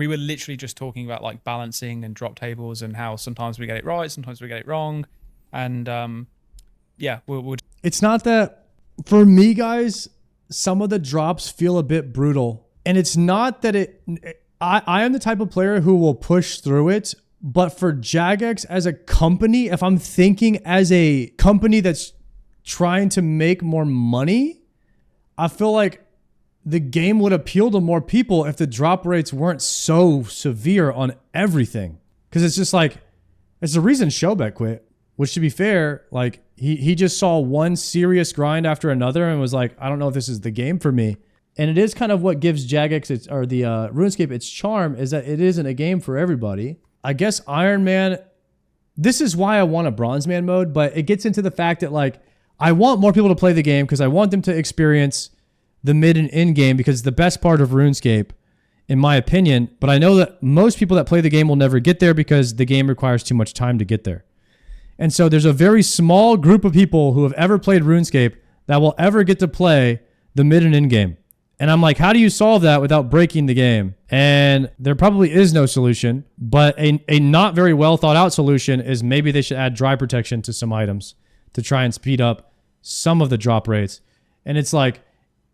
we were literally just talking about like balancing and drop tables and how sometimes we get it right, sometimes we get it wrong. And we'll it's not that for me, guys, some of the drops feel a bit brutal. And it's not that I am the type of player who will push through it. But for Jagex as a company, if I'm thinking as a company that's trying to make more money, I feel like the game would appeal to more people if the drop rates weren't so severe on everything. Because it's just like, it's the reason Showbet quit, which to be fair, like he just saw one serious grind after another and was like, I don't know if this is the game for me. And it is kind of what gives Jagex the RuneScape its charm, is that it isn't a game for everybody. I guess Ironman, this is why I want a Bronze Man mode, but it gets into the fact that like, I want more people to play the game because I want them to experience the mid and end game because it's the best part of RuneScape, in my opinion. But I know that most people that play the game will never get there because the game requires too much time to get there. And so there's a very small group of people who have ever played RuneScape that will ever get to play the mid and end game. And I'm like, how do you solve that without breaking the game? And there probably is no solution, but a not very well thought out solution is maybe they should add dry protection to some items to try and speed up some of the drop rates. And it's like,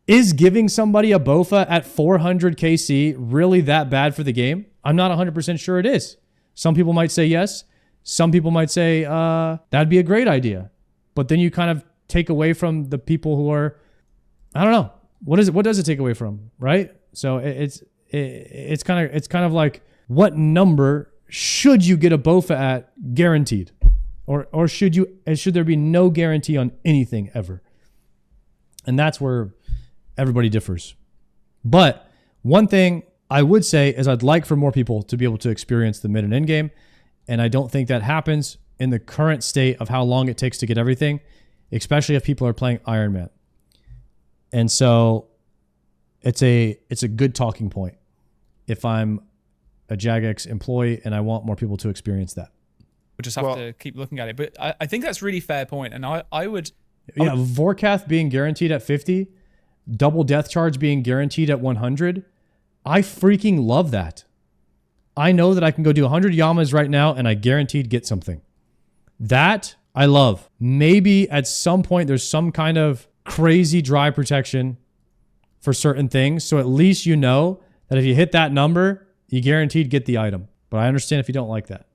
is giving somebody a BOFA at 400 KC really that bad for the game? I'm not 100% sure it is. Some people might say yes. Some people might say that'd be a great idea. But then you kind of take away from the people who are, I don't know. What does it take away from, right? So it's kind of like, what number should you get a BOFA at guaranteed? Or should there be no guarantee on anything ever? And that's where everybody differs. But one thing I would say is I'd like for more people to be able to experience the mid and end game. And I don't think that happens in the current state of how long it takes to get everything, especially if people are playing Ironman. And so it's a good talking point if I'm a Jagex employee and I want more people to experience that. We'll just have to keep looking at it. But I think that's really fair point. And I would... Yeah, Vorkath being guaranteed at 50, double death charge being guaranteed at 100. I freaking love that. I know that I can go do 100 Yamas right now and I guaranteed get something. That I love. Maybe at some point there's some kind of crazy dry protection for certain things. So at least you know that if you hit that number, you guaranteed get the item. But I understand if you don't like that. I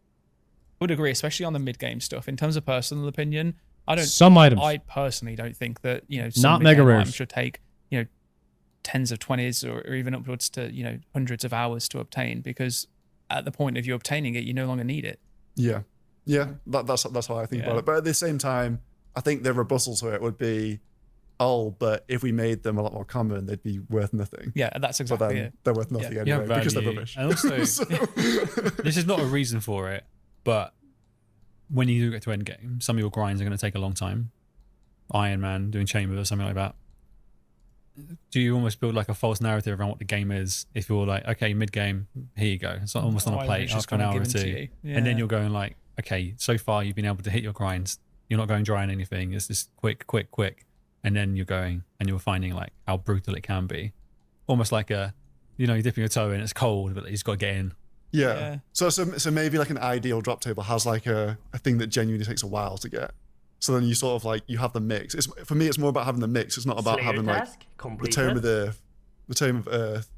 would agree, especially on the mid-game stuff. In terms of personal opinion, some items. I personally don't think that, some not mega rares items should take, tens of 20s or even upwards to, hundreds of hours to obtain, because at the point of you obtaining it, you no longer need it. Yeah. That's how I think about it. But at the same time, I think the rebuttal to it would be, but if we made them a lot more common, they'd be worth nothing. Yeah, that's exactly it. They're worth nothing anyway because they're rubbish. And also, this is not a reason for it, but when you do get to endgame, some of your grinds are going to take a long time. Ironman, doing chamber or something like that. Do you almost build like a false narrative around what the game is if you're like, okay, mid-game, here you go. It's almost on a plate after an hour or two. Yeah. And then you're going like, okay, so far you've been able to hit your grinds. You're not going dry on anything. It's just quick. And then you're going and you're finding like how brutal it can be. Almost like you're dipping your toe in, it's cold, but you've got to get in. Yeah. So maybe like an ideal drop table has like a thing that genuinely takes a while to get. So then you sort of like, you have the mix. For me, it's more about having the mix. It's not about having like the Tome of Earth,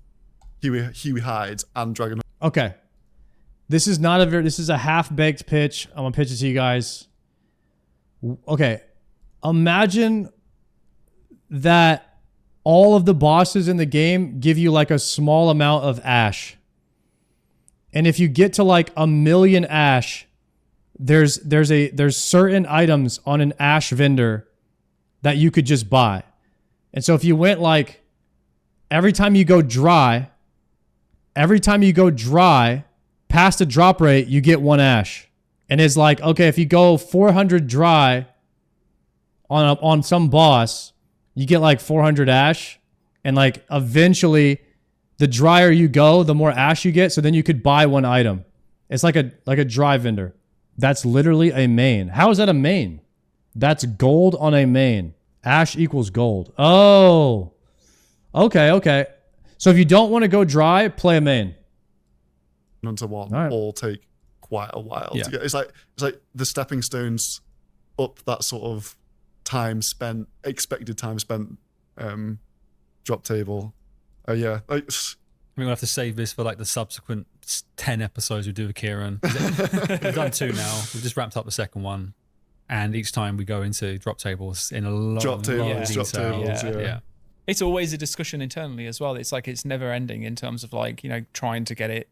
Huey Hides, and Dragon. Okay. This is a half-baked pitch. I'm going to pitch it to you guys. Okay. Imagine that all of the bosses in the game give you like a small amount of ash. And if you get to like 1 million ash, there's certain items on an ash vendor that you could just buy. And so if you went like every time you go dry past a drop rate, you get 1 ash. And it's like, okay, if you go 400 dry on some boss, you get like 400 ash. And like eventually the drier you go, the more ash you get. So then you could buy 1 item. It's like a dry vendor. That's literally a main. How is that a main? That's gold on a main. Ash equals gold. Oh, okay. So if you don't want to go dry, play a main. onto one All right. all take quite a while to get. It's like the stepping stones up that sort of expected time spent drop table. Yeah, like We'll have to save this for like the subsequent 10 episodes we do with Kieran. We've done 2 now. We've just wrapped up the second one. And each time we go into drop tables in a lot drop of tables, detail. yeah. It's always a discussion internally as well. It's like it's never ending in terms of like, you know, trying to get it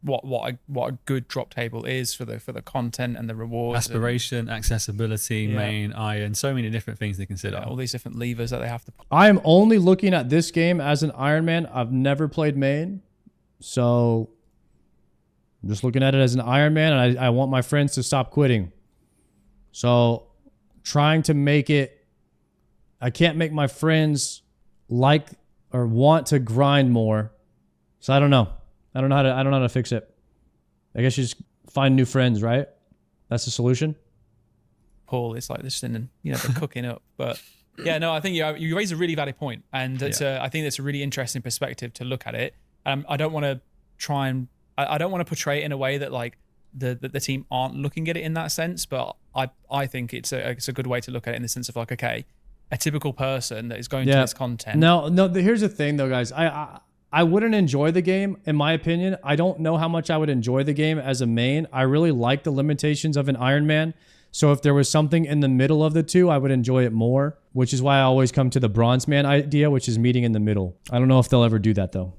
what a good drop table is for the content and the rewards. Aspiration, accessibility, main, iron, so many different things they consider. All these different levers that they have to put. I am only looking at this game as an Ironman. I've never played main. So I'm just looking at it as an Ironman, and I want my friends to stop quitting. So trying to make it, I can't make my friends like or want to grind more. So I don't know. I don't know how to fix it. I guess you just find new friends, right? That's the solution. Paul, it's like this thing, you know, the cooking up. But yeah, no, I think you raise a really valid point, and it's I think that's a really interesting perspective to look at it. I don't want to try and I don't want to portray it in a way that like the team aren't looking at it in that sense, but I think it's a good way to look at it in the sense of like, okay, a typical person that is going to this content. No, here's the thing though, guys. I wouldn't enjoy the game, in my opinion. I don't know how much I would enjoy the game as a main. I really like the limitations of an Ironman. So if there was something in the middle of the two, I would enjoy it more, which is why I always come to the Bronze Man idea, which is meeting in the middle. I don't know if they'll ever do that though.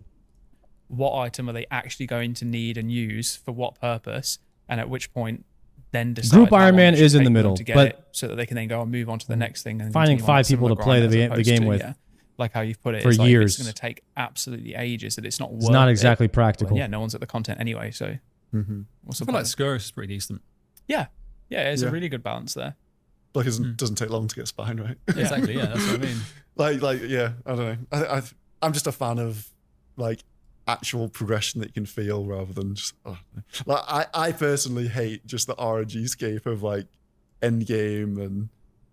What item are they actually going to need and use for what purpose? And at which point then decide Group how long Ironman it should is in take the them middle, to get but it, so that they can then go and move on to the next thing. And finding continue on a 5 people similar to play grind the as opposed game to, with. Like how you've put it, For it's like years. it's going to take absolutely ages. That it's not worth It's not exactly it. practical. Well, yeah, no one's at the content anyway. So what's the I feel like point? Skurrus is pretty decent. Yeah, it's a really good balance there. like it doesn't take long to get spine, right? Exactly, yeah, that's what I mean. like yeah, I don't know. I'm just a fan of like actual progression that you can feel rather than just like I personally hate just the RNG scape of like Endgame and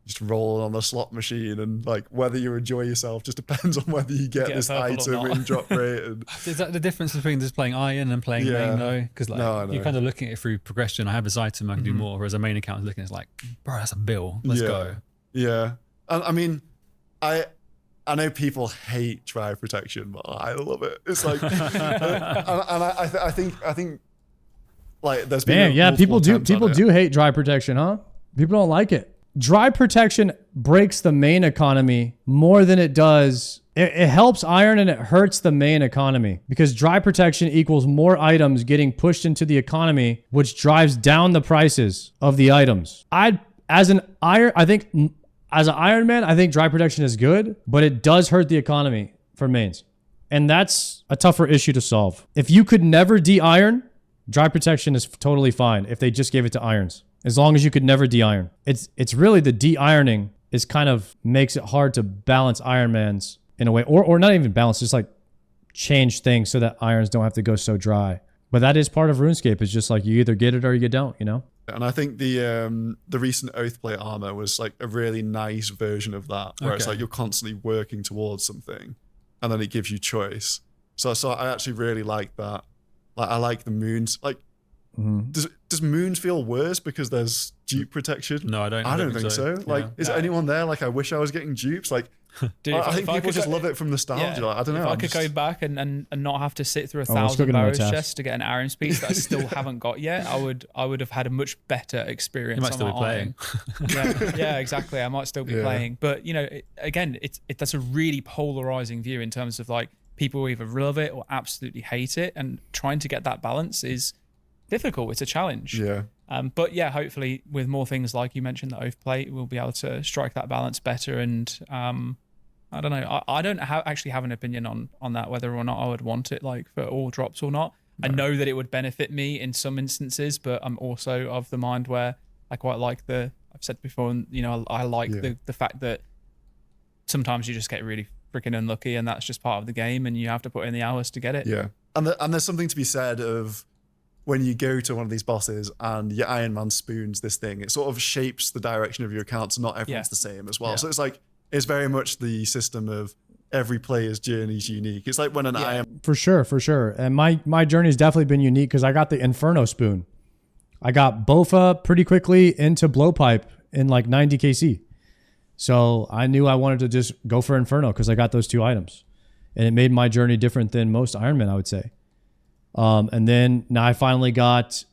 just rolling on the slot machine, and like whether you enjoy yourself just depends on whether you get this item in drop rate. And Is that the difference between just playing iron and playing main though? Because like you're kind of looking at it through progression. I have this item, I can do more, whereas a main account is looking at it like, bro, that's a bill. Let's go. Yeah. And I mean, I know people hate drive protection, but I love it. It's like, I think like there's been people do hate dry protection, huh? People don't like it. Dry protection breaks the main economy more than it does. It helps iron and it hurts the main economy, because dry protection equals more items getting pushed into the economy, which drives down the prices of the items. As an Ironman, I think dry protection is good, but it does hurt the economy for mains. And that's a tougher issue to solve. If you could never de-iron, dry protection is totally fine if they just gave it to irons. As long as you could never de-iron. It's really the de-ironing is kind of makes it hard to balance Ironmans in a way, or not even balance, just like change things so that irons don't have to go so dry. But that is part of RuneScape. It's just like you either get it or you don't, you know? And I think the recent Oathplate armor was like a really nice version of that, where it's like you're constantly working towards something, and then it gives you choice. So I actually really like that. Like I like the moons. Like, does moons feel worse because there's dupe protection? No, I don't think so. Like, is anyone there? Like, I wish I was getting dupes. Like, Dude, I think people just love it from nostalgia. Like, I don't know. If I could go back and not have to sit through a let's go 1,000 get another barrows task. chest to get an iron piece that I still haven't got yet, I would have had a much better experience. You might still be playing. yeah, exactly. I might still be playing, but you know, that's a really polarizing view in terms of like people either love it or absolutely hate it, and trying to get that balance is difficult. It's a challenge. Yeah. But yeah, hopefully with more things like you mentioned, the Oathplate, we'll be able to strike that balance better. And I don't know. I don't actually have an opinion on that, whether or not I would want it like for all drops or not. No. I know that it would benefit me in some instances, but I'm also of the mind where I quite like I've said before, you know, I like the fact that sometimes you just get really freaking unlucky, and that's just part of the game, and you have to put in the hours to get it. Yeah. And there's something to be said of when you go to one of these bosses and your Iron Man spoons this thing, it sort of shapes the direction of your account, so not everyone's the same as well. So it's like, it's very much the system of every player's journey is unique. It's like when an IM. For sure. And my journey has definitely been unique because I got the Inferno spoon. I got Bofa pretty quickly into Blowpipe in like 90 KC. So I knew I wanted to just go for Inferno because I got those 2 items. And it made my journey different than most Ironman, I would say. And then now I finally got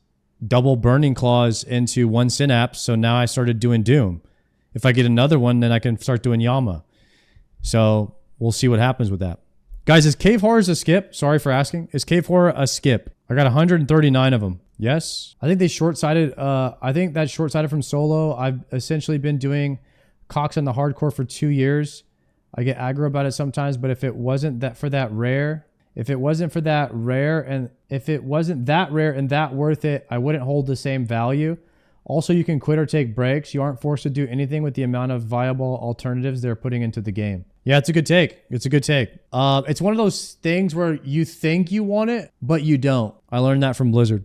double Burning Claws into 1 Synapse. So now I started doing Doom. If I get another one, then I can start doing Yama. So we'll see what happens with that. Guys, is Cave Horrors a skip? Sorry for asking. Is Cave Horror a skip? I got 139 of them. Yes. I think they short-sighted. I think that's short-sighted from solo. I've essentially been doing Cox on the hardcore for 2 years. I get aggro about it sometimes, but if it wasn't that rare and that worth it, I wouldn't hold the same value. Also, you can quit or take breaks. You aren't forced to do anything with the amount of viable alternatives they're putting into the game. Yeah, it's a good take. It's one of those things where you think you want it, but you don't. I learned that from Blizzard.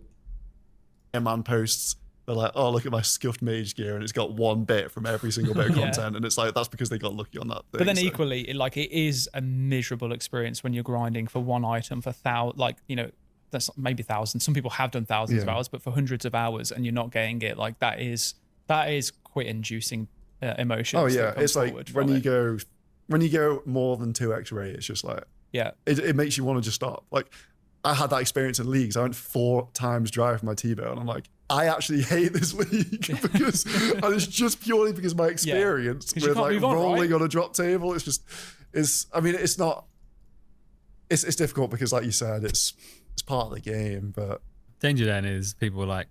Man posts, they're like, oh, look at my scuffed mage gear, and it's got 1 bit from every single bit of content, and it's like, that's because they got lucky on that thing. But then equally, it is a miserable experience when you're grinding for 1 item for that's maybe thousands. Some people have done thousands of hours, but for hundreds of hours and you're not getting it, like that is quit inducing emotions. Oh yeah, it's like when you go more than 2x rate, it's just like, it makes you want to just stop. Like I had that experience in leagues. I went 4 times dry for my T-Bow, and I'm like, I actually hate this league because and it's just purely because of my experience with like rolling on a drop table. It's difficult because, like you said, it's part of the game. But danger then is people are like,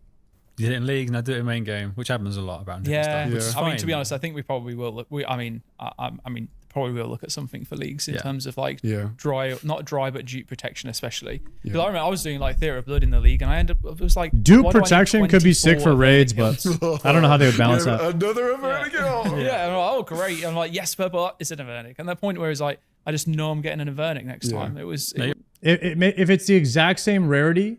you did it in league and I do it in main game, which happens a lot around different stuff. I mean, to be honest, I think we probably will look. Probably will look at something for leagues in terms of like not dry, but dupe protection, especially. Because I remember I was doing like Theater of Blood in the league, and it was like dupe protection could be sick for raids, but I don't know how they would balance that. Another Avernic. I'm like, oh great. I'm like, yes, but it's an Avernic. And that point where it's like, I just know I'm getting an Avernic next time. If it's the exact same rarity.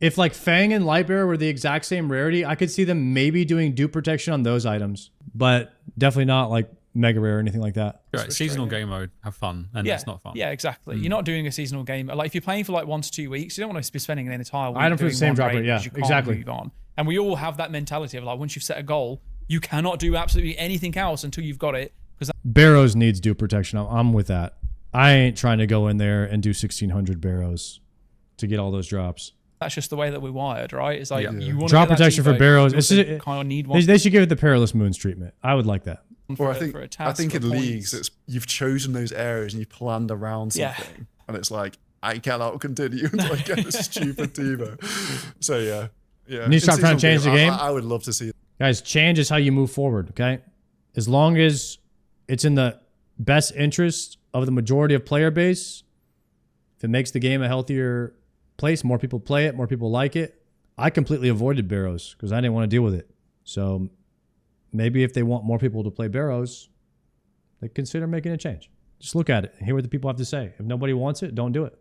If like Fang and Lightbearer were the exact same rarity, I could see them maybe doing dupe protection on those items, but definitely not like mega rare or anything like that. Right, seasonal game mode, have fun, and it's not fun. Yeah, exactly. You're not doing a seasonal game. Like if you're playing for like 1 to 2 weeks, you don't want to be spending an entire week item for the same drop rate. Yeah, exactly. Move on. And we all have that mentality of like, once you've set a goal, you cannot do absolutely anything else until you've got it. Because Barrows needs dupe protection. I'm with that. I ain't trying to go in there and do 1,600 Barrows to get all those drops. That's just the way that we're wired, right? It's like you want drop protection for Barrows. Kind of need one. They should give it the Perilous Moons treatment. I would like that. Or I think in leagues, you've chosen those areas and you planned around something, and it's like, I cannot continue until I get this stupid Devo. So yeah. You need to stop trying to change the game. I would love to see. Guys, change is how you move forward. Okay, as long as it's in the best interest of the majority of player base, if it makes the game a healthier place, more people play it, more people like it. I completely avoided Barrows because I didn't want to deal with it. So maybe if they want more people to play Barrows, they consider making a change. Just look at it and hear what the people have to say. If nobody wants it, don't do it.